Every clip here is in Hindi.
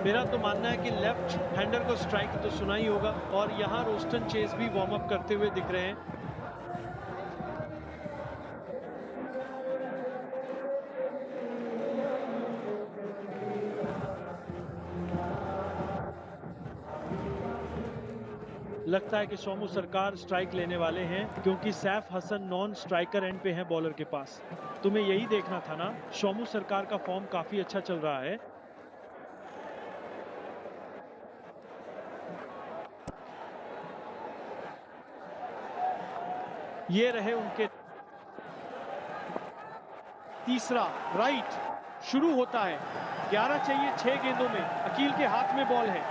मेरा तो मानना है कि लेफ्ट हैंडर को स्ट्राइक तो सुना ही होगा और यहाँ रोस्टन चेस भी वार्म अप करते हुए दिख रहे हैं। लगता है कि सोमू सरकार स्ट्राइक लेने वाले हैं क्योंकि Saif Hasan non striker end पे है बॉलर के पास। तुम्हें यही देखना था ना, सोमू सरकार का फॉर्म काफी अच्छा चल रहा है। ये रहे उनके तीसरा राइट शुरू होता है। 11 चाहिए 6 गेंदों में। अकील के हाथ में बॉल है,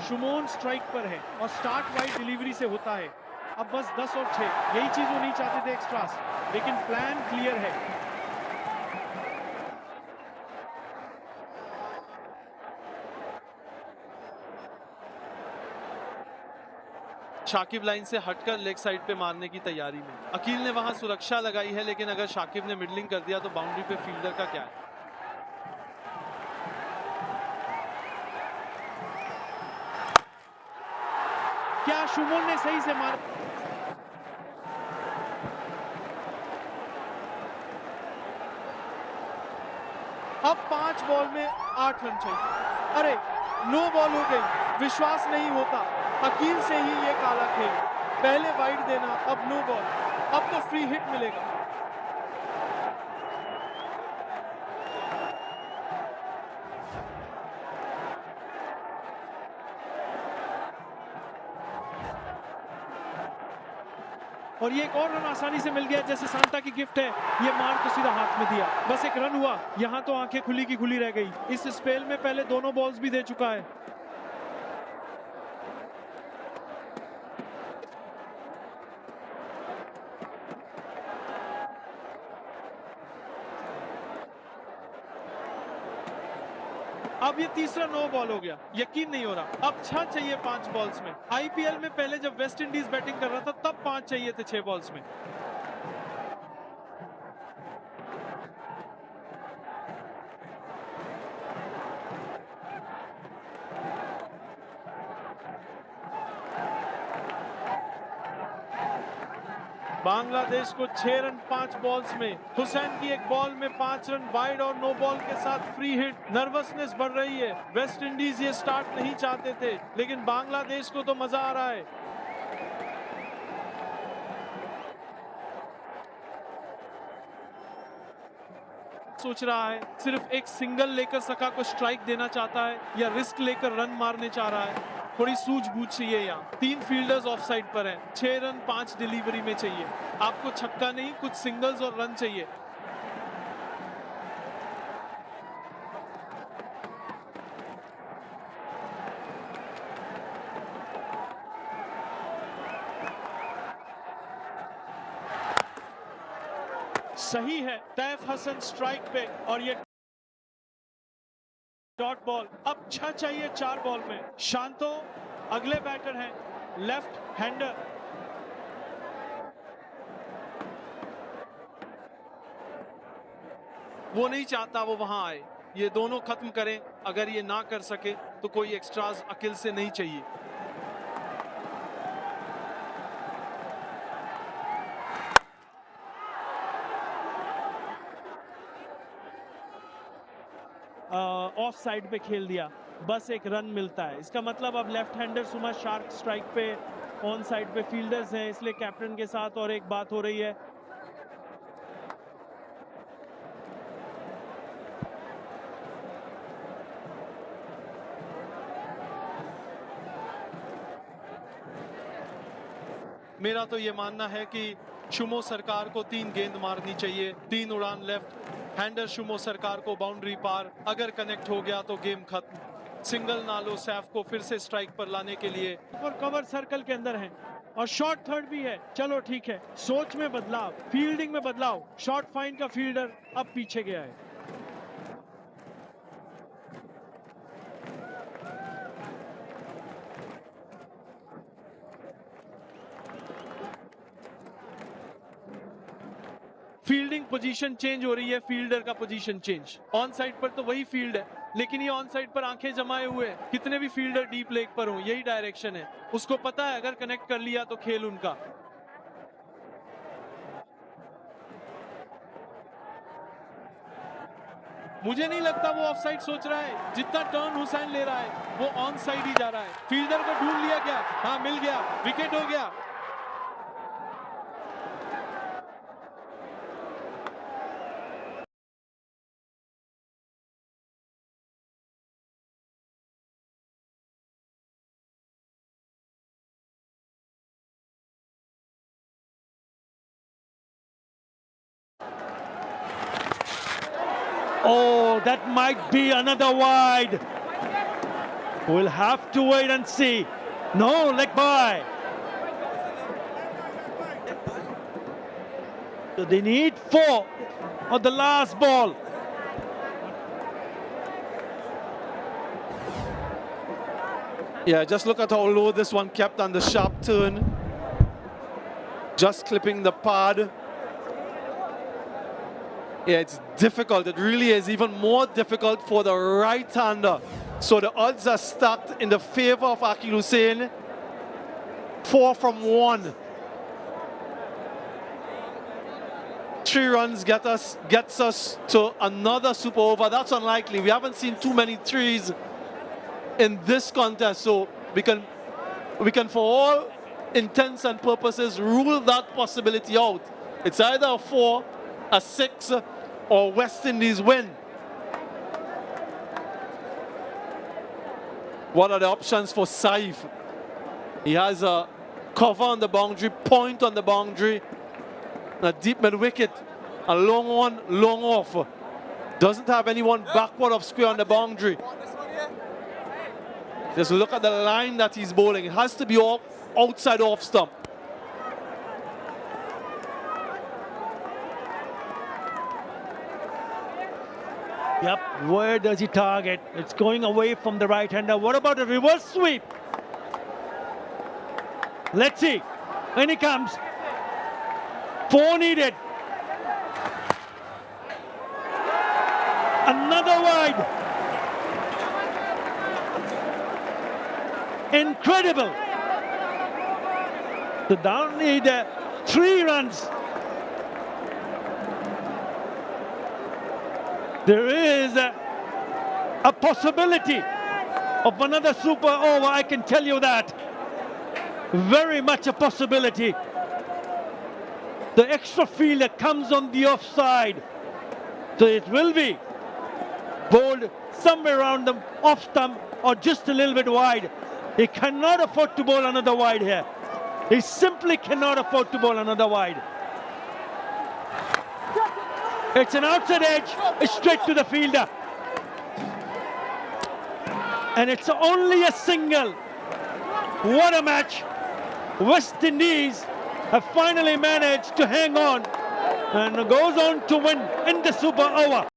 शुमोन स्ट्राइक पर है और स्टार्ट वाइड डिलीवरी से होता है। अब बस 10 और 6, यही चीज वो नहीं चाहते थे एक्स्ट्रास, लेकिन प्लान क्लियर है। शाकिब लाइन से हटकर लेग साइड पे मारने की तैयारी में। अकील ने वहां सुरक्षा लगाई है, लेकिन अगर शाकिब ने मिडलिंग कर दिया तो बाउंड्री पे फील्डर का क्या है। क्या शुमोन ने सही से मारा। अब 5 बॉल में 8 रन चाहिए। अरे नो बॉल हो गई, विश्वास नहीं होता। अकील से ही ये काला खेल, पहले वाइड देना, अब नो बॉल। अब तो फ्री हिट मिलेगा। और ये एक और रन आसानी से मिल गया, जैसे सांता की गिफ्ट है। ये मार तो सीधा हाथ में दिया, बस एक रन हुआ। यहाँ तो आंखें खुली की खुली रह गई। इस स्पेल में पहले दोनों बॉल्स भी दे चुका है। अब ये तीसरा नो बॉल हो गया, यकीन नहीं हो रहा। अब 6 चाहिए 5 बॉल्स में। आईपीएल में पहले जब वेस्ट इंडीज बैटिंग कर रहा था तब 5 चाहिए थे 6 बॉल्स में। बांग्लादेश को 6 रन 5 बॉल्स में। हुसैन की एक बॉल में 5 रन वाइड और नो बॉल के साथ फ्री हिट। नर्वसनेस बढ़ रही है। वेस्ट इंडीज ये स्टार्ट नहीं चाहते थे, लेकिन बांग्लादेश को तो मजा आ रहा है। सोच रहा है सिर्फ एक सिंगल लेकर सका को स्ट्राइक देना चाहता है या रिस्क लेकर रन मारने चाह रहा है। थोड़ी सूझबूझ चाहिए यहाँ। 3 फील्डर्स ऑफ साइड पर हैं। 6 रन 5 डिलीवरी में चाहिए। आपको छक्का नहीं, कुछ सिंगल्स और रन चाहिए। सही है, तैफ हसन स्ट्राइक पे और ये डॉट बॉल। अब 6 चाहिए 4 बॉल में। शांतो अगले बैटर हैं, लेफ्ट हैंडर। वो नहीं चाहता वो वहां आए। ये दोनों खत्म करें। अगर ये ना कर सके तो कोई एक्स्ट्राज अकिल से नहीं चाहिए। ऑफ साइड पे खेल दिया, बस एक रन मिलता है। इसका मतलब अब लेफ्ट हैंडर सुमा शार्क स्ट्राइक पे, ऑन साइड पे फील्डर्स हैं, इसलिए कैप्टन के साथ और एक बात हो रही है। मेरा तो ये मानना है कि शुमो सरकार को 3 गेंद मारनी चाहिए। 3 उड़ान लेफ्ट हैंडर शुमो सरकार को बाउंड्री पार। अगर कनेक्ट हो गया तो गेम खत्म। सिंगल ना लो सैफ को फिर से स्ट्राइक पर लाने के लिए। और कवर सर्कल के अंदर है और शॉर्ट थर्ड भी है। चलो ठीक है, सोच में बदलाव, फील्डिंग में बदलाव। शॉर्ट फाइन का फील्डर अब पीछे गया है। फील्डिंग पोजीशन चेंज हो रही है, फील्डर का पोजीशन चेंज। ऑन साइड पर तो वही फील्ड है, लेकिन ये ऑन साइड पर आंखें जमाए हुए हैं। कितने भी फील्डर डीप लेग पर हो, यही डायरेक्शन है। उसको पता है अगर कनेक्ट कर लिया तो खेल उनका। मुझे नहीं लगता वो ऑफ साइड सोच रहा है, जितना टर्न हुसैन ले रहा है वो ऑन साइड ही जा रहा है। फील्डर को ढूंढ लिया गया, हाँ मिल गया, विकेट हो गया। Oh, that might be another wide. We'll have to wait and see. No, leg by. So they need 4 on the last ball. Yeah, just look at how low this one kept on the sharp turn. Just clipping the pad. Yeah, it's difficult. It really is even more difficult for the right-hander. So the odds are stacked in the favor of Akeal Hosein. 4 from 1. 3 runs gets us to another super over. That's unlikely. We haven't seen too many threes in this contest, so we can for all intents and purposes rule that possibility out. It's either a 4, a 6, or West Indies win. What are the options for Saif? He has a cover on the boundary, point on the boundary, a deep mid wicket, a long on, long off. Doesn't have anyone backward of square on the boundary. Just look at the line that he's bowling. It has to be all outside off stump. Yep, where does he target? It's going away from the right-hander. What about a reverse sweep? Let's see. When he comes. 4 needed. Another wide. Incredible. The down need 3 runs. There is a possibility of another super over, I can tell you that. Very much a possibility. The extra fielder comes on the offside. So it will be bowled somewhere around the off stump or just a little bit wide. He cannot afford to bowl another wide here. He simply cannot afford to bowl another wide. It's an outside edge, it's straight to the fielder. And it's only a single. What a match. West Indies have finally managed to hang on and goes on to win in the super over.